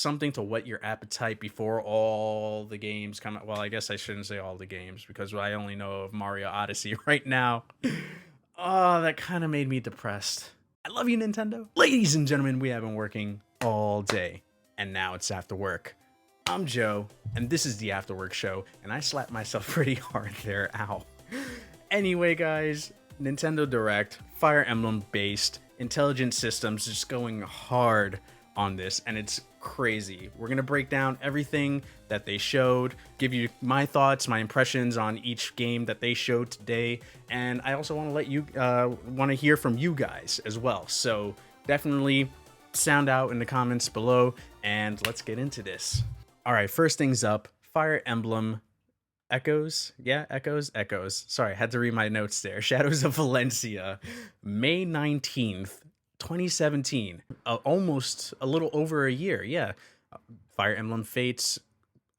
something to whet your appetite before all the games come out. Well, I guess I shouldn't say all the games because I only know of Mario Odyssey right now. Oh, that kind of made me depressed. I love you, Nintendo. Ladies and gentlemen, we have been working all day, and now it's after work. I'm Joe, and this is the After Work Show, and I slapped myself pretty hard there, ow. Anyway, guys, Nintendo Direct, Fire Emblem based, intelligent systems just going hard on this, and it's crazy. We're gonna break down everything that they showed, give you my thoughts, my impressions on each game that they showed today, and I also want to let you want to hear from you guys as well. So definitely sound out in the comments below, and let's get into this. All right, first things up, Fire Emblem Echoes. Yeah, Echoes. Sorry, I had to read my notes there. Shadows of Valencia, May 19th, 2017. Almost a little over a year. Yeah. Fire Emblem Fates,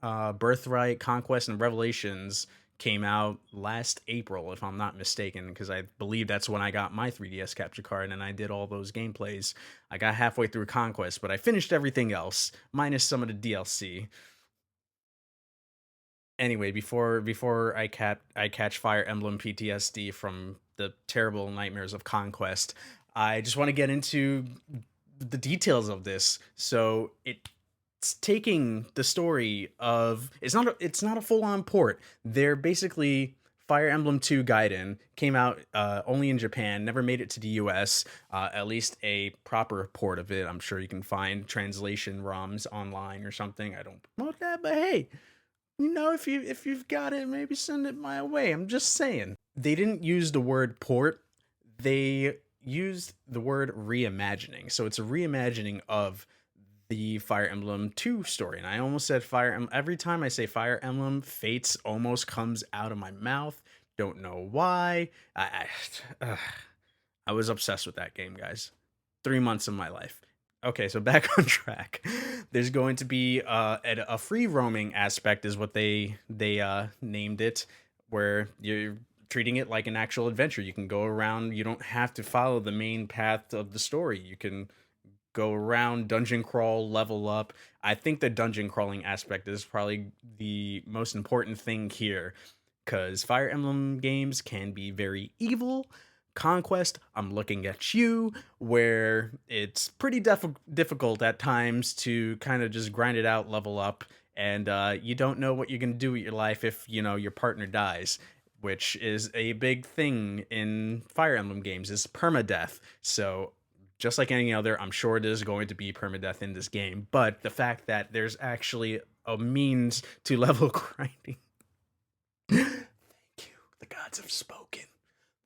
Birthright, Conquest, and Revelations came out last April, if I'm not mistaken, because I believe that's when I got my 3DS capture card and I did all those gameplays. I got halfway through Conquest, but I finished everything else, minus some of the DLC. Anyway, before I catch Fire Emblem PTSD from the terrible nightmares of Conquest, I just want to get into the details of this. So it's taking the story of it's not a full on port. They're basically Fire Emblem 2 Gaiden came out only in Japan, never made it to the US. At least a proper port of it. I'm sure you can find translation ROMs online or something. I don't promote that, but hey, you know, if you've got it, maybe send it my way. I'm just saying. They didn't use the word port. They used the word reimagining. So it's a reimagining of the Fire Emblem 2 story. And I almost said Fire Emblem. Every time I say Fire Emblem, Fates almost comes out of my mouth. Don't know why. I was obsessed with that game, guys. 3 months of my life. Okay, so back on track. There's going to be a free roaming aspect, is what they named it, where you're treating it like an actual adventure. You can go around. You don't have to follow the main path of the story. You can go around, dungeon crawl, level up. I think the dungeon crawling aspect is probably the most important thing here, because Fire Emblem games can be very evil. Conquest, I'm looking at you, where it's pretty difficult at times to kind of just grind it out, level up, and you don't know what you're going to do with your life if, you know, your partner dies, which is a big thing in Fire Emblem games, is permadeath. So just like any other, I'm sure there's going to be permadeath in this game, but the fact that there's actually a means to level grinding. Thank you. The gods have spoken.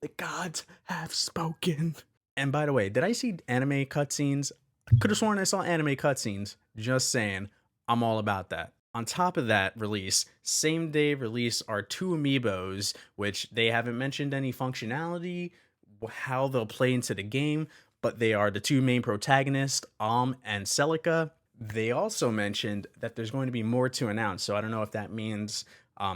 The gods have spoken. And by the way, did I see anime cutscenes? I could have sworn I saw anime cutscenes. Just saying, I'm all about that. On top of that release, same day release are 2 amiibos, which they haven't mentioned any functionality, how they'll play into the game, but they are the 2 main protagonists, and Celica. They also mentioned that there's going to be more to announce, so I don't know if that means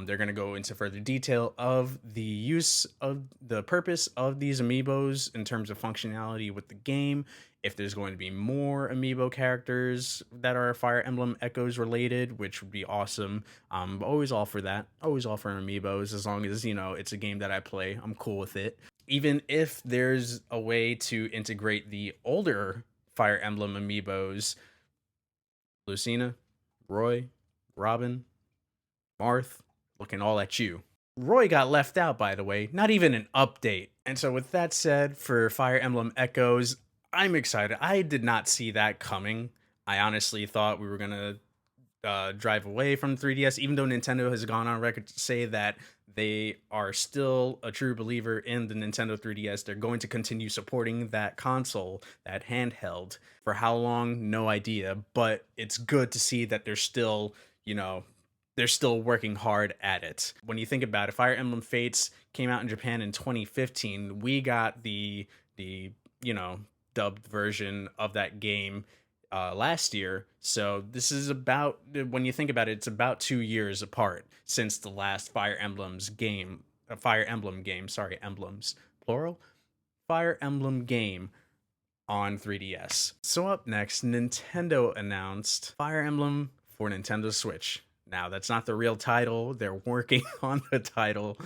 they're going to go into further detail of the use of the purpose of these amiibos in terms of functionality with the game. If there's going to be more amiibo characters that are Fire Emblem Echoes related, which would be awesome. I'm always all for that. Always all for amiibos, as long as, you know, it's a game that I play. I'm cool with it. Even if there's a way to integrate the older Fire Emblem amiibos, Lucina, Roy, Robin, Marth, looking all at you. Roy got left out, by the way, not even an update. And so with that said, for Fire Emblem Echoes, I'm excited. I did not see that coming. I honestly thought we were going to drive away from 3DS, even though Nintendo has gone on record to say that they are still a true believer in the Nintendo 3DS. They're going to continue supporting that console, that handheld. For how long, no idea. But it's good to see that they're still, you know, they're still working hard at it. When you think about it, Fire Emblem Fates came out in Japan in 2015. We got the you know, dubbed version of that game last year. So this is about, when you think about it, it's about 2 years apart since the last Fire Emblem game, emblems, plural, Fire Emblem game on 3DS. So up next, Nintendo announced Fire Emblem for Nintendo Switch. Now, that's not the real title. They're working on the title.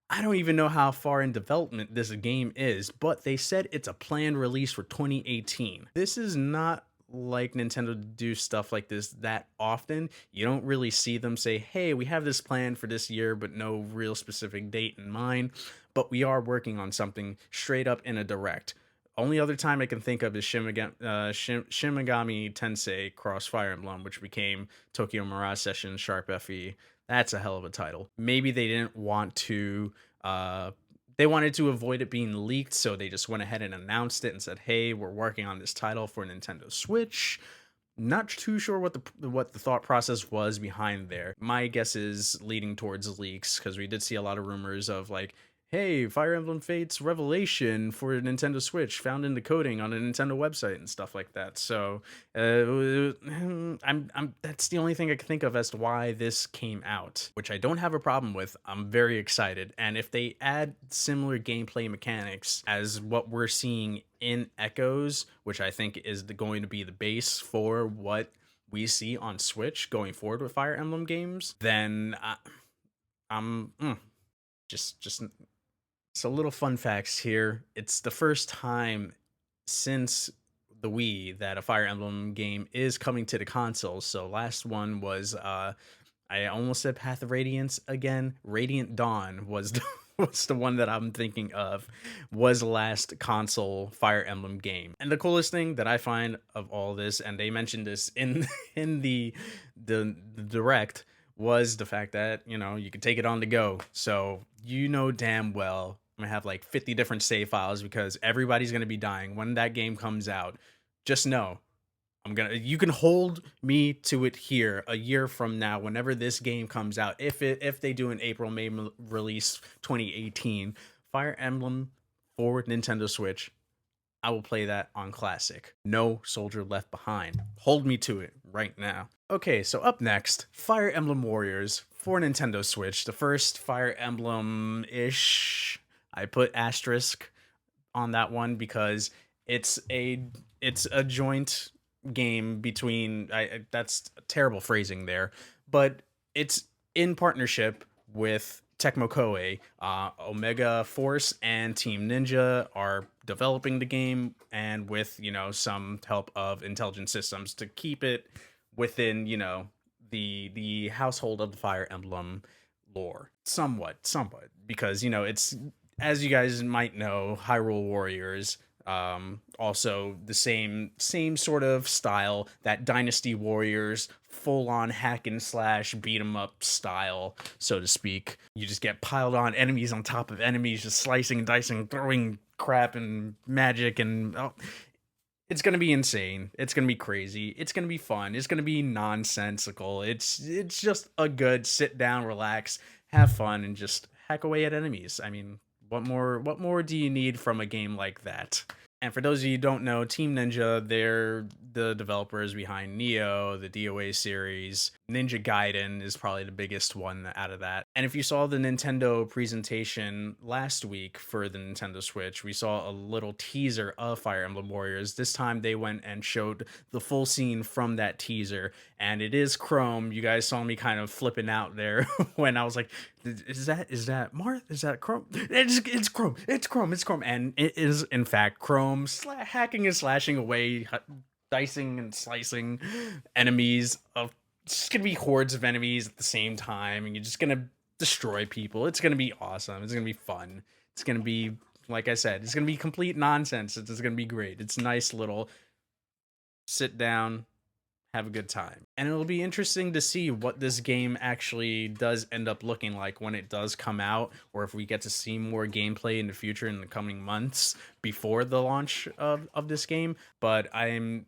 I don't even know how far in development this game is, but they said it's a planned release for 2018. This is not like Nintendo to do stuff like this that often. You don't really see them say, hey, we have this plan for this year, but no real specific date in mind. But we are working on something straight up in a direct. Only other time I can think of is Shin Megami Tensei Cross Fire Emblem, which became Tokyo Mirage Session Sharp FE. That's a hell of a title. Maybe they didn't want to they wanted to avoid it being leaked, so they just went ahead and announced it and said, "Hey, we're working on this title for Nintendo Switch." Not too sure what the thought process was behind there. My guess is leading towards leaks, because we did see a lot of rumors of like, hey, Fire Emblem Fates Revelation for Nintendo Switch found in the coding on a Nintendo website and stuff like that. So I'm that's the only thing I can think of as to why this came out, which I don't have a problem with. I'm very excited, and if they add similar gameplay mechanics as what we're seeing in Echoes, which I think is going to be the base for what we see on Switch going forward with Fire Emblem games, then I'm just so little fun facts here. It's the first time since the Wii that a Fire Emblem game is coming to the console. So last one was I almost said Path of Radiance again. Radiant Dawn was was the one that I'm thinking of, was the last console Fire Emblem game. And the coolest thing that I find of all this, and they mentioned this in in the direct, was the fact that, you know, you could take it on the go. So you know damn well I'm gonna have like 50 different save files because everybody's gonna be dying when that game comes out. Just know you can hold me to it here a year from now whenever this game comes out. If they do an April May release 2018 Fire Emblem for Nintendo Switch, I will play that on Classic. No Soldier Left Behind. Hold me to it right now. Okay, so up next, Fire Emblem Warriors for Nintendo Switch. The first Fire Emblem-ish. I put asterisk on that one because it's a joint game between that's terrible phrasing there, but it's in partnership with Tecmo Koei. Omega Force and Team Ninja are developing the game, and with, you know, some help of Intelligent Systems to keep it within, you know, the household of the Fire Emblem lore, somewhat, because, you know, it's, as you guys might know, Hyrule Warriors, also the same sort of style, that Dynasty Warriors full on hack and slash beat 'em up style, so to speak. You just get piled on enemies on top of enemies, just slicing and dicing, throwing crap and magic, and it's gonna be insane. It's gonna be crazy. It's gonna be fun. It's gonna be nonsensical. It's just a good sit down, relax, have fun, and just hack away at enemies. I mean, what more do you need from a game like that? And for those of you who don't know, Team Ninja, they're the developers behind Neo, the DOA series. Ninja Gaiden is probably the biggest one out of that. And if you saw the Nintendo presentation last week for the Nintendo Switch, we saw a little teaser of Fire Emblem Warriors. This time they went and showed the full scene from that teaser, and it is Chrome. You guys saw me kind of flipping out there when I was like, is that Marth? Is that Chrome? It's Chrome. It's Chrome. And it is in fact Chrome hacking and slashing away, dicing and slicing enemies. It's just gonna be hordes of enemies at the same time, and you're just gonna destroy people. It's gonna be awesome. It's gonna be fun. It's gonna be, like I said, it's gonna be complete nonsense. It's gonna be great. It's a nice little sit down, have a good time. And it'll be interesting to see what this game actually does end up looking like when it does come out, or if we get to see more gameplay in the future in the coming months before the launch of this game. But I'm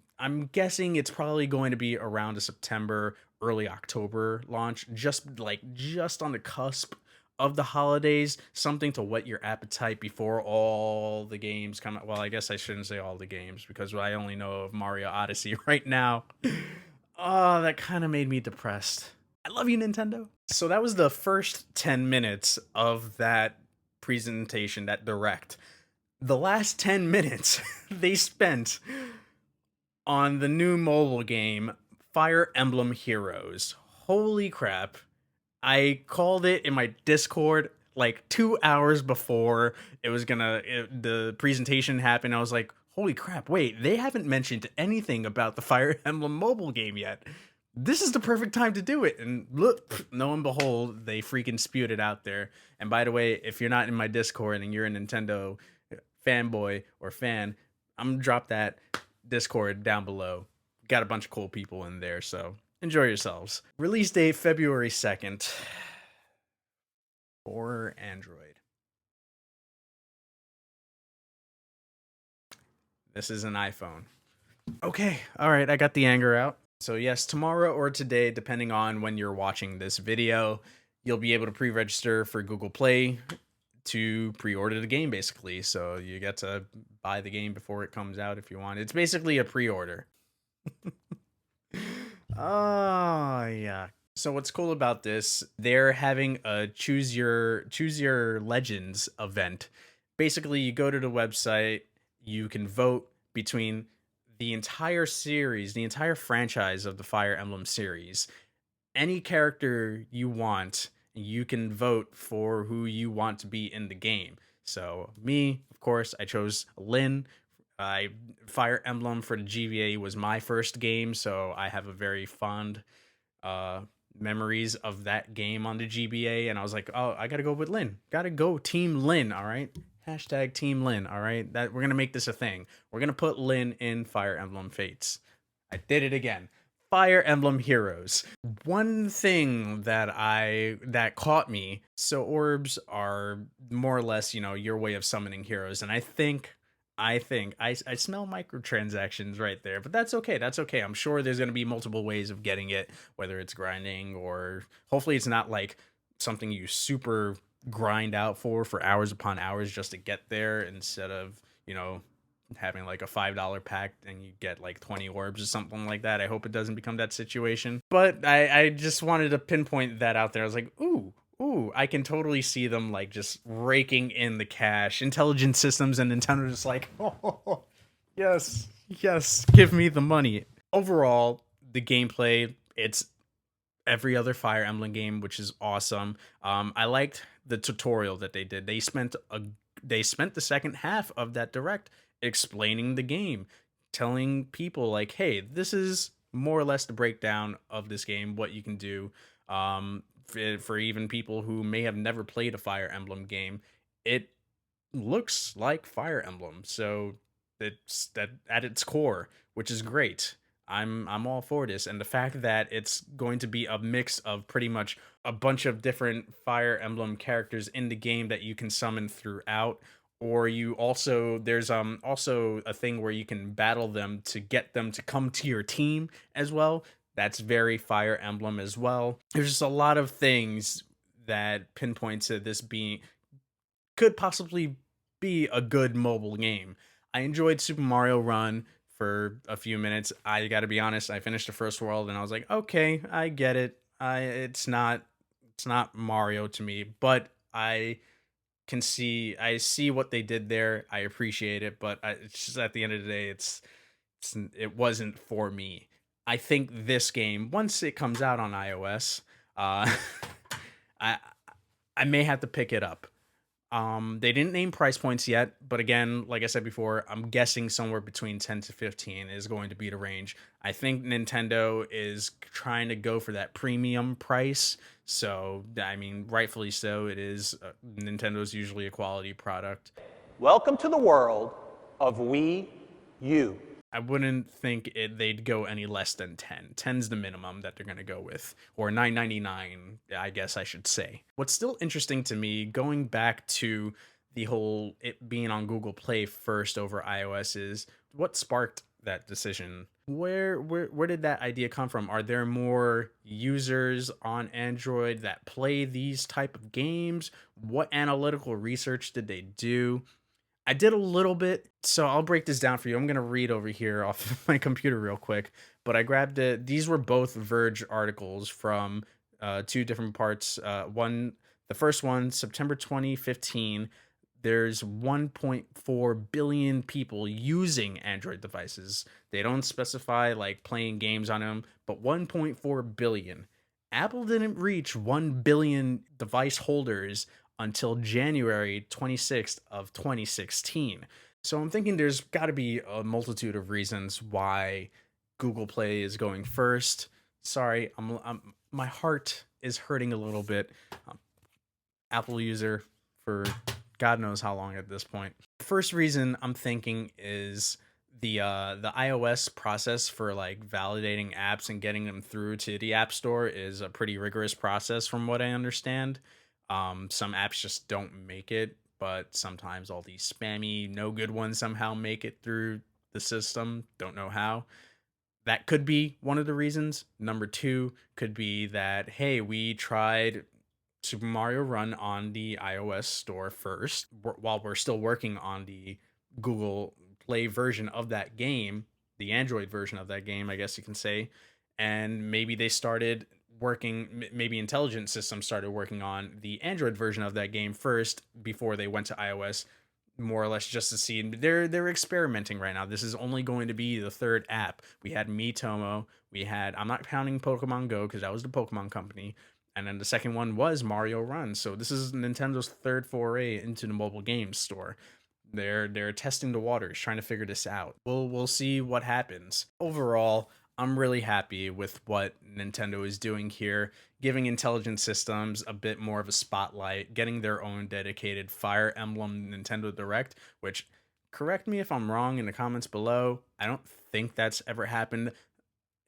guessing it's probably going to be around a September, early October launch, just on the cusp of the holidays, something to whet your appetite before all the games come out. Well, I guess I shouldn't say all the games, because I only know of Mario Odyssey right now. Oh, that kind of made me depressed. I love you, Nintendo. So that was the first 10 minutes of that presentation, that direct. The last 10 minutes they spent on the new mobile game, Fire Emblem Heroes. Holy crap. I called it in my Discord like 2 hours before the presentation happened. I was like, holy crap, wait, they haven't mentioned anything about the Fire Emblem mobile game yet. This is the perfect time to do it. And look, lo and behold, they freaking spewed it out there. And by the way, if you're not in my Discord and you're a Nintendo fanboy or fan, I'm gonna drop that Discord down below. Got a bunch of cool people in there, so enjoy yourselves. Release date February 2nd for Android. This is an iPhone. Okay, all right, I got the anger out. So yes, tomorrow or today, depending on when you're watching this video, you'll be able to pre-register for Google Play to pre-order the game, basically. So you get to buy the game before it comes out if you want. It's basically a pre-order. Oh yeah. So what's cool about this, they're having a choose your legends event. Basically, you go to the website, you can vote between the entire series, the entire franchise of the Fire Emblem series. Any character you want, you can vote for who you want to be in the game. So me, of course, I chose Lynn. I Fire Emblem for the GBA was my first game, so I have a very fond uh memories of that game on the GBA, and I was like, oh, I gotta go with Lynn. Gotta go Team Lynn, all right? Hashtag Team Lynn, all right? That we're gonna make this a thing. We're gonna put Lynn in Fire Emblem Fates. I did it again. Fire Emblem Heroes. One thing that caught me, so orbs are more or less, your way of summoning heroes, and I smell microtransactions right there, but that's okay. That's okay. I'm sure there's going to be multiple ways of getting it, whether it's grinding or hopefully it's not like something you super grind out for hours upon hours just to get there instead of, having like a $5 pack and you get like 20 orbs or something like that. I hope it doesn't become that situation. But I just wanted to pinpoint that out there. I was like, ooh, I can totally see them like just raking in the cash. Intelligent Systems and Nintendo just like, oh, yes, give me the money. Overall, the gameplay, it's every other Fire Emblem game, which is awesome. I liked the tutorial that they did. They spent the second half of that direct explaining the game, telling people like, hey, this is more or less the breakdown of this game, what you can do. For even people who may have never played a Fire Emblem game, it looks like Fire Emblem. So it's that at its core, which is great. I'm all for this, and the fact that it's going to be a mix of pretty much a bunch of different Fire Emblem characters in the game that you can summon throughout, or you also there's also a thing where you can battle them to get them to come to your team as well. That's very Fire Emblem as well. There's just a lot of things that pinpoint to this being could possibly be a good mobile game. I enjoyed Super Mario Run for a few minutes. I got to be honest, I finished the first world and I was like, "Okay, I get it. It's not Mario to me, but I see what they did there. I appreciate it, but it's just at the end of the day it wasn't for me. I think this game, once it comes out on iOS, uh I I may have to pick it up. They didn't name price points yet, but again, like I said before, I'm guessing somewhere between 10 to 15 is going to be the range. I think Nintendo is trying to go for that premium price. So, I mean, rightfully so. It is Nintendo's usually a quality product. Welcome to the world of Wii U. I wouldn't think they'd go any less than 10. 10's the minimum that they're going to go with, or 9.99, I guess I should say. What's still interesting to me, going back to the whole it being on Google Play first over iOS, is what sparked that decision. Where did that idea come from? Are there more users on Android that play these type of games? What analytical research did they do? I did a little bit, so I'll break this down for you. I'm gonna read over here off of my computer real quick, but I grabbed it. These were both Verge articles from two different parts. The first one, September 2015. there's 1.4 billion people using Android devices. They don't specify like playing games on them, but 1.4 billion. Apple didn't reach 1 billion device holders until January 26th of 2016. So I'm thinking there's got to be a multitude of reasons why Google Play is going first. Sorry, my heart is hurting a little bit. Apple user for God knows how long at this point. First reason I'm thinking is the iOS process for like validating apps and getting them through to the App Store is a pretty rigorous process from what I understand. Some apps just don't make it, but sometimes all these spammy, no good ones somehow make it through the system. Don't know how. That could be one of the reasons. Number two could be that, hey, we tried Super Mario Run on the iOS store first while we're still working on the Google Play version of that game, the Android version of that game, I guess you can say. And maybe they started working, maybe Intelligent Systems started working on the Android version of that game first before they went to iOS, more or less just to see. They're experimenting right now. This is only going to be the third app. We had Miitomo, we had, I'm not counting Pokemon Go because that was the Pokemon company, and then the second one was Mario Run. So this is Nintendo's third foray into the mobile games store. They're testing the waters, trying to figure this out. We'll see what happens. Overall, I'm really happy with what Nintendo is doing here, giving Intelligent Systems a bit more of a spotlight, getting their own dedicated Fire Emblem Nintendo Direct, which, correct me if I'm wrong in the comments below, I don't think that's ever happened.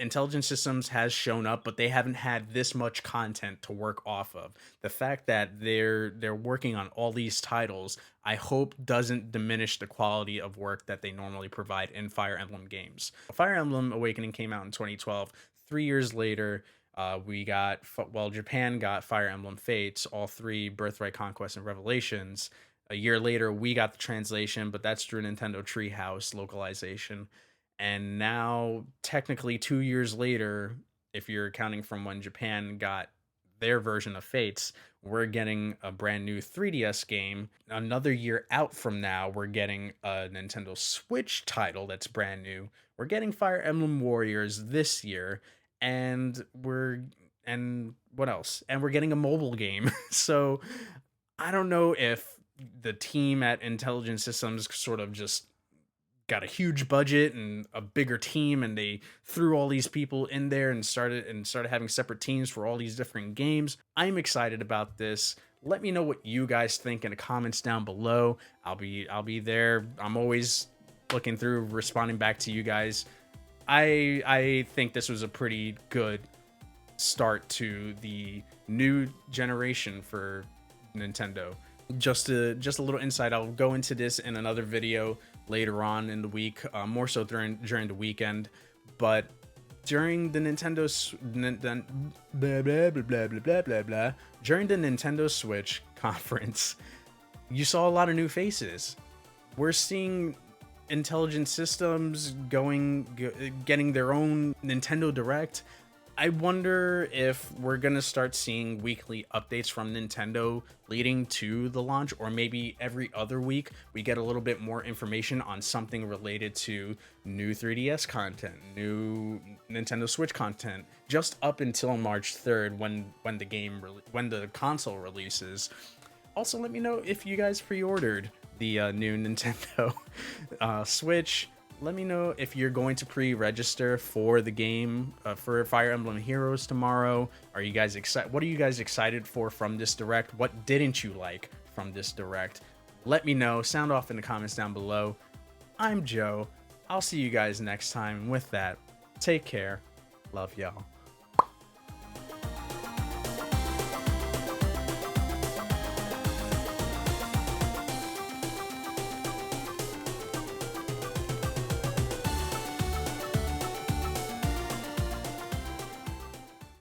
Intelligent Systems has shown up, but they haven't had this much content to work off of. The fact that they're working on all these titles, I hope doesn't diminish the quality of work that they normally provide in Fire Emblem games. Fire Emblem Awakening came out in 2012. 3 years later, Japan got Fire Emblem Fates, all three, Birthright, Conquest, and Revelations. A year later, we got the translation, but that's through Nintendo Treehouse localization. And now, technically 2 years later, if you're counting from when Japan got their version of Fates, we're getting a brand new 3DS game. Another year out from now, we're getting a Nintendo Switch title that's brand new. We're getting Fire Emblem Warriors this year, and what else? And we're getting a mobile game. So I don't know if the team at Intelligent Systems sort of just got a huge budget and a bigger team, and they threw all these people in there and started having separate teams for all these different games. I'm excited about this. Let me know what you guys think in the comments down below. I'll be there. I'm always looking through, responding back to you guys. I think this was a pretty good start to the new generation for Nintendo. Just a little insight. I'll go into this in another video later on in the week, more so during the weekend. But during the during the Nintendo Switch conference, you saw a lot of new faces. We're seeing Intelligent Systems getting their own Nintendo Direct. I wonder if we're gonna start seeing weekly updates from Nintendo leading to the launch, or maybe every other week we get a little bit more information on something related to new 3DS content, new Nintendo Switch content, just up until March 3rd when the console releases. Also, let me know if you guys pre-ordered the new Nintendo Switch. Let me know if you're going to pre-register for the game for Fire Emblem Heroes tomorrow. Are you guys excited? What are you guys excited for from this direct? What didn't you like from this direct? Let me know. Sound off in the comments down below. I'm Joe. I'll see you guys next time. With that, take care. Love y'all.